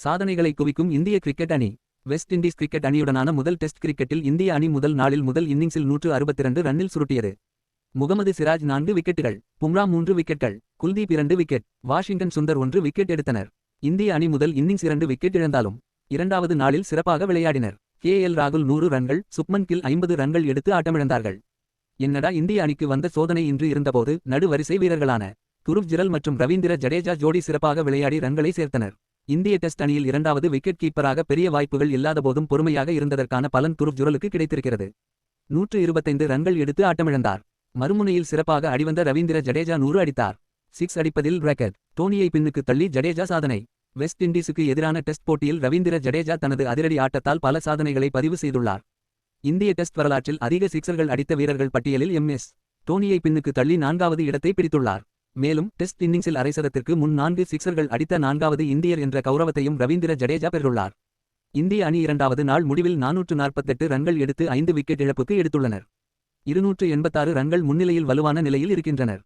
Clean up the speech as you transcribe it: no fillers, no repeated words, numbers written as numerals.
சாதனைகளை குவிக்கும் இந்திய கிரிக்கெட் அணி. வெஸ்ட் இண்டீஸ் கிரிக்கெட் அணியுடனான முதல் டெஸ்ட் கிரிக்கெட்டில் இந்திய அணி முதல் நாளில் முதல் இன்னிங்ஸில் 162 ரன்னில் சுருட்டியது. முகமது சிராஜ் 4 விக்கெட்டுகள், பும்ரா 3 விக்கெட்கள், Kuldeep 2 wicket, Washington Sundar 1 wicket எடுத்தனர். இந்திய அணி முதல் இன்னிங்ஸ் 2 விக்கெட் இழந்தாலும் இரண்டாவது நாளில் சிறப்பாக விளையாடினர். KL ராகுல் 100 ரன்கள், சுப்மன் கில் 50 ரன்கள் எடுத்து ஆட்டமிழந்தார்கள். என்னடா இந்திய அணிக்கு வந்த சோதனை இன்று இருந்தபோது நடு வரிசை வீரர்களான துருவ் ஜுரல் மற்றும் ரவீந்திர ஜடேஜா ஜோடி சிறப்பாக விளையாடி ரன்களை சேர்த்தனர். இந்திய டெஸ்ட் அணியில் இரண்டாவது விக்கெட் கீப்பராக பெரிய வாய்ப்புகள் இல்லாதபோதும் பொறுமையாக இருந்ததற்கான பலன் துருவ் ஜுரலுக்கு கிடைத்திருக்கிறது. 125 ரன்கள் எடுத்து ஆட்டமிழந்தார். மறுமுனையில் சிறப்பாக அடிவந்த ரவீந்திர ஜடேஜா 100 அடித்தார். 6 அடிப்பதில் ரெக்கார்ட். டோனியை பின்னுக்கு தள்ளி ஜடேஜா சாதனை. வெஸ்ட் இண்டீஸுக்கு எதிரான டெஸ்ட் போட்டியில் ரவீந்திர ஜடேஜா தனது அதிரடி ஆட்டத்தால் பல சாதனைகளை பதிவு செய்துள்ளார். இந்திய டெஸ்ட் வரலாற்றில் அதிக சிக்சர்கள் அடித்த வீரர்கள் பட்டியலில் MS டோனியை பின்னுக்கு தள்ளி 4வது இடத்தை பிடித்துள்ளார். மேலும் டெஸ்ட் இன்னிங்ஸில் அரைசதத்திற்கு முன் 4 சிக்சர்கள் அடித்த 4வது இந்தியர் என்ற கௌரவத்தையும் ரவீந்திர ஜடேஜா பெற்றுள்ளார். இந்திய அணி இரண்டாவது நாள் முடிவில் 448 ரன்கள் எடுத்து 5 விக்கெட் இழப்புக்கு எடுத்துள்ளனர். 286 ரன்கள் முன்னிலையில் வலுவான நிலையில் இருக்கின்றனர்.